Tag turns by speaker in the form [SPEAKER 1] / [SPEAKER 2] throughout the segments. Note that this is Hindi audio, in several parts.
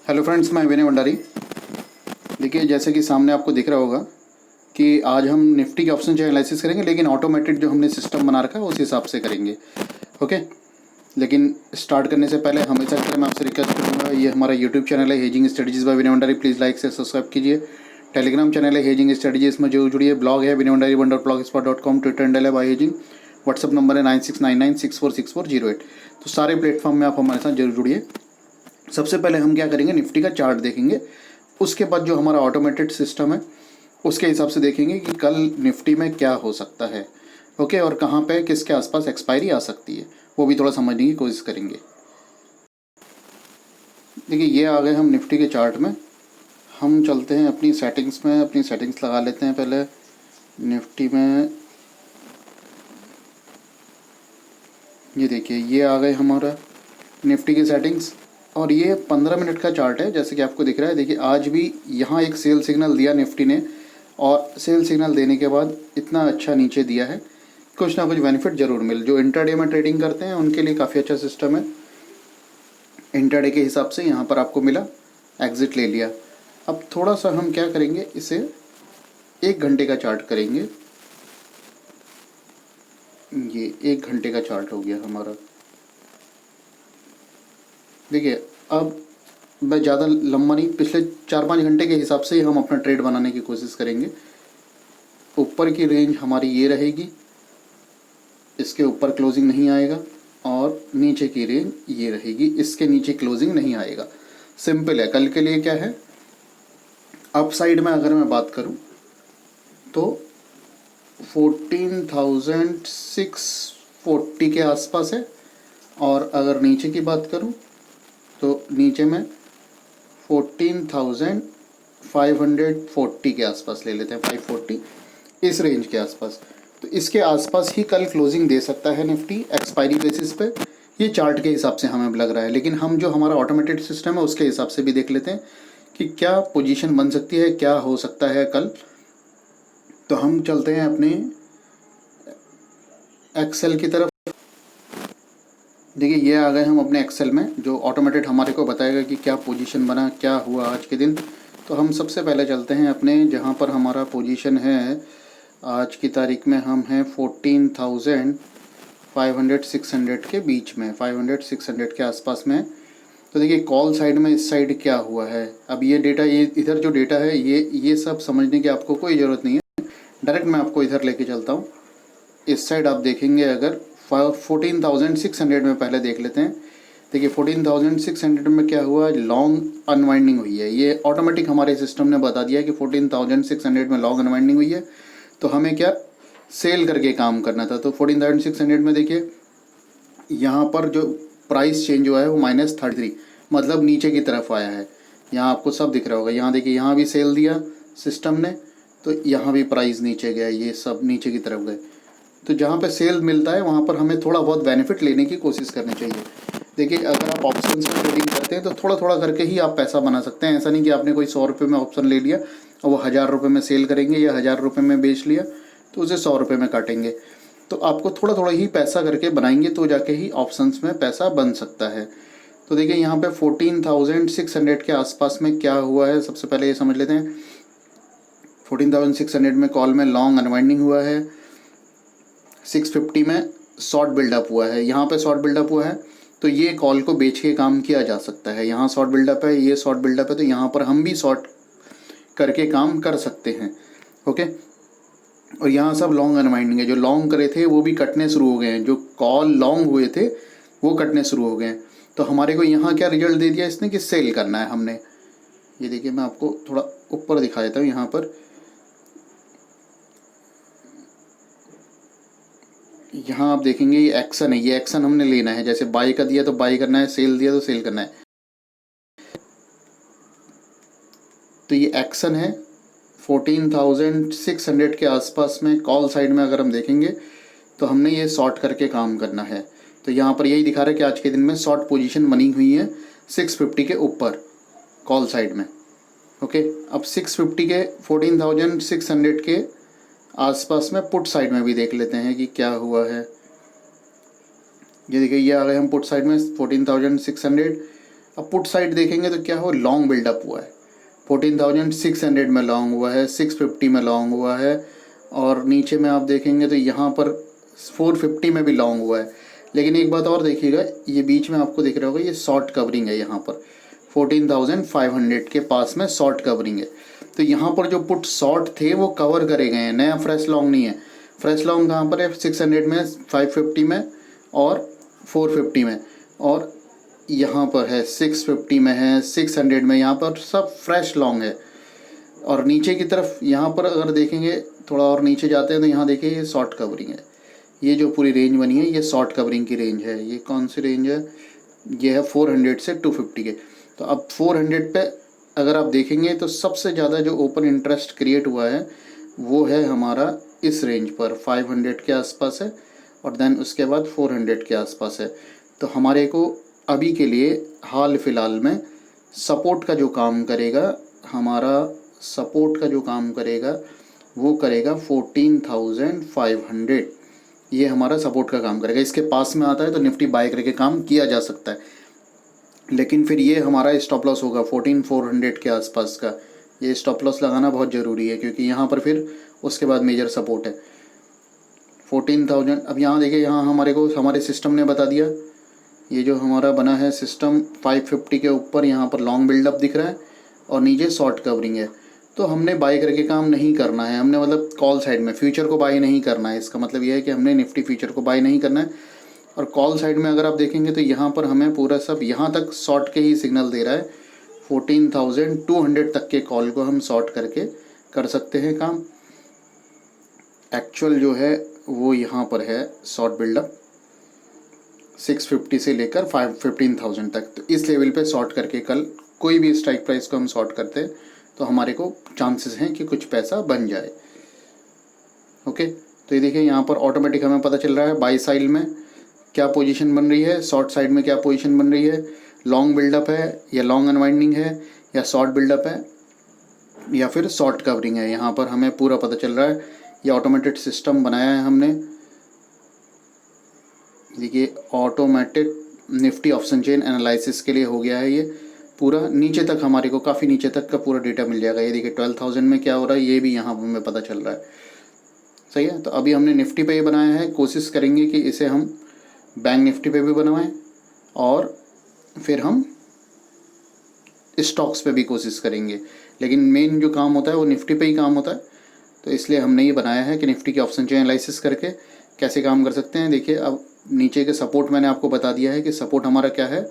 [SPEAKER 1] हेलो फ्रेंड्स, मैं विनय भंडारी। देखिए, जैसे कि सामने आपको दिख रहा होगा कि आज हम निफ्टी के ऑप्शन चार्ट एनालिसिस करेंगे, लेकिन ऑटोमेटेड जो हमने सिस्टम बना रखा है उस हिसाब से करेंगे। ओके, लेकिन स्टार्ट करने से पहले हमेशा की तरह मैं आपसे रिक्वेस्ट करूँगा, ये हमारा यूट्यूब चैनल है hedging strategies by Vinay Bhandari, please like से सब्सक्राइब कीजिए। टेलीग्राम चैनल है हेजिंग स्ट्रेटजीज में जो जुड़िए। ब्लॉग है vinayvandarblogspot.com, ट्विटर हैंडल है बाय हेजिंग, व्हाट्सअप नंबर है 9699646408। तो सारे प्लेटफॉर्म में आप हमारे साथ जरूर जुड़िए। सबसे पहले हम क्या करेंगे, निफ्टी का चार्ट देखेंगे। उसके बाद जो हमारा ऑटोमेटेड सिस्टम है उसके हिसाब से देखेंगे कि कल निफ्टी में क्या हो सकता है। ओके, और कहाँ पे किसके आसपास एक्सपायरी आ सकती है वो भी थोड़ा समझने की कोशिश करेंगे। देखिए, ये आ गए हम निफ्टी के चार्ट में। हम चलते हैं अपनी सेटिंग्स में, अपनी सेटिंग्स लगा लेते हैं पहले निफ्टी में। ये देखिए, ये आ गए हमारा निफ्टी की सेटिंग्स और ये 15 मिनट का चार्ट है जैसे कि आपको दिख रहा है। देखिए, आज भी यहाँ एक सेल सिग्नल दिया निफ्टी ने और सेल सिग्नल देने के बाद इतना अच्छा नीचे दिया है, कुछ ना कुछ बेनिफिट जरूर मिल। जो इंट्राडे में ट्रेडिंग करते हैं उनके लिए काफ़ी अच्छा सिस्टम है। इंट्राडे के हिसाब से यहाँ पर आपको मिला, एग्जिट ले लिया। अब थोड़ा सा हम क्या करेंगे, इसे 1 घंटे का चार्ट करेंगे। ये 1 घंटे का चार्ट हो गया हमारा। देखिए, अब मैं ज़्यादा लंबा नहीं, पिछले 4-5 घंटे के हिसाब से ही हम अपना ट्रेड बनाने की कोशिश करेंगे। ऊपर की रेंज हमारी ये रहेगी, इसके ऊपर क्लोजिंग नहीं आएगा, और नीचे की रेंज ये रहेगी, इसके नीचे क्लोजिंग नहीं आएगा। सिंपल है। कल के लिए क्या है, अप साइड में अगर मैं बात करूं तो 14,640 के आसपास है, और अगर नीचे की बात करूं तो नीचे में 14,540 के आसपास ले लेते हैं, 540 इस रेंज के आसपास। तो इसके आसपास ही कल क्लोजिंग दे सकता है निफ्टी एक्सपायरी बेसिस पे। ये चार्ट के हिसाब से हमें लग रहा है, लेकिन हम जो हमारा ऑटोमेटेड सिस्टम है उसके हिसाब से भी देख लेते हैं कि क्या पोजीशन बन सकती है, क्या हो सकता है कल। तो हम चलते हैं अपने एक्सेल की तरफ। देखिए, ये आ गए हम अपने एक्सेल में, जो ऑटोमेटेड हमारे को बताएगा कि क्या पोजीशन बना, क्या हुआ आज के दिन। तो हम सबसे पहले चलते हैं अपने जहाँ पर हमारा पोजीशन है। आज की तारीख में हम हैं 14,500-600 के बीच में, 500-600 के आसपास में। तो देखिए, कॉल साइड में इस साइड क्या हुआ है। अब ये डेटा, ये इधर जो डेटा है, ये सब समझने की आपको कोई ज़रूरत नहीं है। डायरेक्ट मैं आपको इधर लेके चलता हूँ। इस साइड आप देखेंगे, अगर 14,600 में पहले देख लेते हैं। देखिए, 14,600 में क्या हुआ, लॉन्ग अनवाइंडिंग हुई है। ये ऑटोमेटिक हमारे सिस्टम ने बता दिया कि 14,600 में लॉन्ग अनवाइंडिंग हुई है, तो हमें क्या सेल करके काम करना था। तो 14,600 में देखिए, यहाँ पर जो प्राइस चेंज हुआ है वो -33, मतलब नीचे की तरफ आया है। यहाँ आपको सब दिख रहा होगा। यहाँ देखिए, यहाँ भी सेल दिया सिस्टम ने, तो यहाँ भी प्राइस नीचे गया, ये सब नीचे की तरफ गए। तो जहाँ पे सेल मिलता है वहाँ पर हमें थोड़ा बहुत बेनिफिट लेने की कोशिश करनी चाहिए। देखिए, अगर आप ऑप्शंस में ट्रेडिंग करते हैं तो थोड़ा थोड़ा करके ही आप पैसा बना सकते हैं। ऐसा नहीं कि आपने कोई 100 रुपये में ऑप्शन ले लिया और वो 1000 रुपये में सेल करेंगे, या 1000 रुपये में बेच लिया तो उसे 100 रुपये में काटेंगे। तो आपको थोड़ा थोड़ा ही पैसा करके बनाएंगे तो जाके ही ऑप्शंस में पैसा बन सकता है। तो देखिए, यहाँ पे 14,600 के आसपास में क्या हुआ है, सबसे पहले ये समझ लेते हैं। 14,600 में कॉल में लॉन्ग अनवाइंडिंग हुआ है, 650 में शॉर्ट बिल्डअप हुआ है। यहाँ पे शॉर्ट बिल्डअप हुआ है तो ये कॉल को बेच के काम किया जा सकता है। यहाँ शॉर्ट बिल्डअप है, ये शॉर्ट बिल्डअप है, तो यहाँ पर हम भी शॉर्ट करके काम कर सकते हैं। ओके, और यहाँ सब लॉन्ग अनवाइंडिंग है। जो लॉन्ग करे थे वो भी कटने शुरू हो गए हैं, जो कॉल लॉन्ग हुए थे वो कटने शुरू हो गए हैं। तो हमारे को यहाँ क्या रिजल्ट दे दिया इसने कि सेल करना है हमने। ये देखिए, मैं आपको थोड़ा ऊपर दिखा देता हूँ। यहाँ पर यहाँ आप देखेंगे ये एक्शन है, ये एक्शन हमने लेना है। जैसे बाई का दिया तो बाई करना है, सेल दिया तो सेल करना है। तो ये एक्शन है 14,600 के आसपास में। कॉल साइड में अगर हम देखेंगे तो हमने ये शॉर्ट करके काम करना है। तो यहाँ पर यही दिखा रहा है कि आज के दिन में शॉर्ट पोजीशन बनी हुई है 650 के ऊपर कॉल साइड में। ओके, अब 650 के 14,600 के आसपास में पुट साइड में भी देख लेते हैं कि क्या हुआ है। ये देखिए, ये आ गए हम पुट साइड में 14,600 अब पुट साइड देखेंगे तो क्या हो, लॉन्ग बिल्डअप हुआ है, 14,600 में लॉन्ग हुआ है, 650 में लॉन्ग हुआ है, और नीचे में आप देखेंगे तो यहाँ पर 450 में भी लॉन्ग हुआ है। लेकिन एक बात और देखिएगा, ये बीच में आपको दिख रहा होगा, ये शॉर्ट कवरिंग है, यहाँ पर 14,500 के पास में शॉर्ट कवरिंग है। तो यहाँ पर जो पुट शॉर्ट थे वो कवर करे गए हैं, नया फ्रेश लॉन्ग नहीं है। फ्रेश लॉन्ग कहाँ पर है, 600 में, 550 में और 450 में, और यहाँ पर है 650 में है, 600 में, यहाँ पर सब फ्रेश लॉन्ग है। और नीचे की तरफ यहाँ पर अगर देखेंगे, थोड़ा और नीचे जाते हैं तो यहाँ देखिए ये शॉर्ट कवरिंग है। ये जो पूरी रेंज बनी है ये शॉर्ट कवरिंग की रेंज है। ये कौन सी रेंज है, ये है 400 से 250 के। तो अब 400 पे अगर आप देखेंगे तो सबसे ज़्यादा जो ओपन इंटरेस्ट क्रिएट हुआ है वो है हमारा इस रेंज पर 500 के आसपास है, और देन उसके बाद 400 के आसपास है। तो हमारे को अभी के लिए हाल फिलहाल में सपोर्ट का जो काम करेगा, हमारा सपोर्ट का जो काम करेगा वो करेगा 14,500। ये हमारा सपोर्ट का काम करेगा। इसके पास में आता है तो निफ्टी बाय करके काम किया जा सकता है, लेकिन फिर ये हमारा स्टॉप लॉस होगा 14,400 के आसपास का। ये स्टॉप लॉस लगाना बहुत ज़रूरी है, क्योंकि यहाँ पर फिर उसके बाद मेजर सपोर्ट है 14,000। अब यहाँ देखिए, यहाँ हमारे को हमारे सिस्टम ने बता दिया, ये जो हमारा बना है सिस्टम 550 के ऊपर यहाँ पर लॉन्ग बिल्डअप दिख रहा है और नीचे शॉर्ट कवरिंग है। तो हमने बाय करके काम नहीं करना है, हमने मतलब कॉल साइड में फ्यूचर को बाय नहीं करना है। इसका मतलब यह है कि हमने निफ्टी फ्यूचर को बाय नहीं करना है। और कॉल साइड में अगर आप देखेंगे तो यहाँ पर हमें पूरा सब यहाँ तक शॉर्ट के ही सिग्नल दे रहा है। 14,200 तक के कॉल को हम शॉर्ट करके कर सकते हैं काम। एक्चुअल जो है वो यहाँ पर है शॉर्ट बिल्डअप 650 से लेकर 15,000 तक। तो इस लेवल पे शॉर्ट करके कल कोई भी स्ट्राइक प्राइस को हम शॉर्ट करते हैं तो हमारे को चांसेस हैं कि कुछ पैसा बन जाए। ओके, तो ये देखिए यहाँ पर ऑटोमेटिक हमें पता चल रहा है बाई साइड में क्या पोजीशन बन रही है, शॉर्ट साइड में क्या पोजीशन बन रही है, लॉन्ग बिल्डअप है या लॉन्ग अनवाइंडिंग है या शॉर्ट बिल्डअप है या फिर शॉर्ट कवरिंग है। यहाँ पर हमें पूरा पता चल रहा है। ये ऑटोमेटेड सिस्टम बनाया है हमने। देखिए automated Nifty option chain analysis के लिए हो गया है। ये पूरा नीचे तक हमारे को काफ़ी नीचे तक का पूरा डेटा मिल जाएगा। ये देखिए 12,000 में क्या हो रहा है ये भी यहाँ हमें पता चल रहा है। सही है, तो अभी हमने निफ्टी पे ये बनाया है, कोशिश करेंगे कि इसे हम बैंक निफ्टी पे भी बनवाएं और फिर हम स्टॉक्स पे भी कोशिश करेंगे, लेकिन मेन जो काम होता है वो निफ्टी पे ही काम होता है। तो इसलिए हमने ये बनाया है कि निफ्टी के ऑप्शन चेन एनालिसिस करके कैसे काम कर सकते हैं। देखिए अब नीचे के सपोर्ट मैंने आपको बता दिया है कि सपोर्ट हमारा क्या है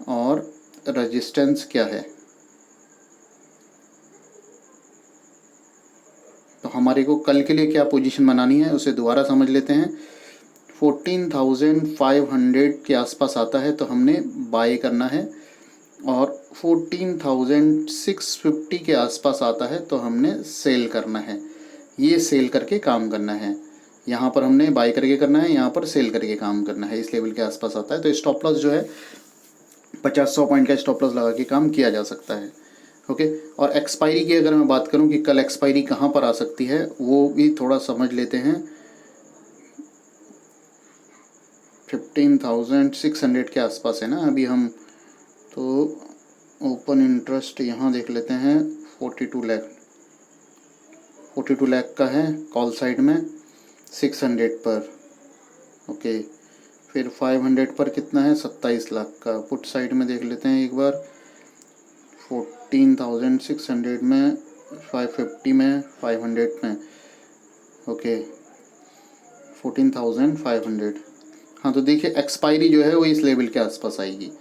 [SPEAKER 1] और रेजिस्टेंस क्या है। तो हमारे को कल के लिए क्या पोजीशन बनानी है उसे दोबारा समझ लेते हैं। 14,500 के आसपास आता है तो हमने बाय करना है, और 14,650 के आसपास आता है तो हमने सेल करना है। ये सेल करके काम करना है। यहाँ पर हमने बाय करके करना है, यहाँ पर सेल करके काम करना है। इस लेवल के आसपास आता है तो स्टॉप लॉस जो है 50-100 पॉइंट का स्टॉप लॉस लगा के काम किया जा सकता है। ओके, और एक्सपायरी की अगर मैं बात करूं कि कल एक्सपायरी कहां पर आ सकती है वो भी थोड़ा समझ लेते हैं। 15,600 के आसपास है ना अभी हम, तो ओपन इंटरेस्ट यहाँ देख लेते हैं 42 लाख का है कॉल साइड में 600 पर। ओके, फिर 500 पर कितना है 27 लाख का। पुट साइड में देख लेते हैं एक बार, 14,600 में, 550 में, 500 में। ओके 14,500। हाँ, तो देखिए एक्सपायरी जो है वो इस लेवल के आसपास आएगी।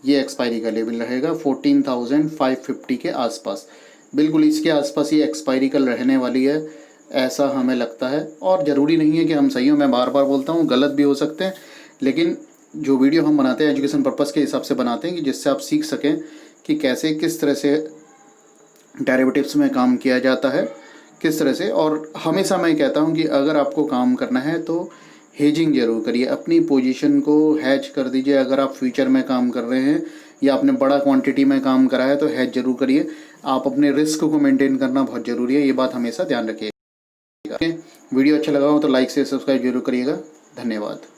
[SPEAKER 1] ये एक्सपायरी का लेवल रहेगा 14,550 के आसपास। बिल्कुल इसके आसपास ही एक्सपायरी कल रहने वाली है, ऐसा हमें लगता है। और ज़रूरी नहीं है कि हम सही हो, मैं बार बार बोलता हूँ गलत भी हो सकते हैं, लेकिन जो वीडियो हम बनाते हैं एजुकेशन पर्पज़ के हिसाब से बनाते हैं कि जिससे आप सीख सकें कि कैसे किस तरह से डेरिवेटिव्स में काम किया जाता है, किस तरह से। और हमेशा मैं कहता हूं कि अगर आपको काम करना है तो हेजिंग जरूर करिए, अपनी पोजीशन को हैज कर दीजिए। अगर आप फ्यूचर में काम कर रहे हैं या आपने बड़ा क्वांटिटी में काम करा है तो हैज जरूर करिए। आप अपने रिस्क को मेंटेन करना बहुत ज़रूरी है, ये बात हमेशा ध्यान रखिएगा। वीडियो अच्छा लगा हो तो लाइक से सब्सक्राइब जरूर करिएगा। धन्यवाद।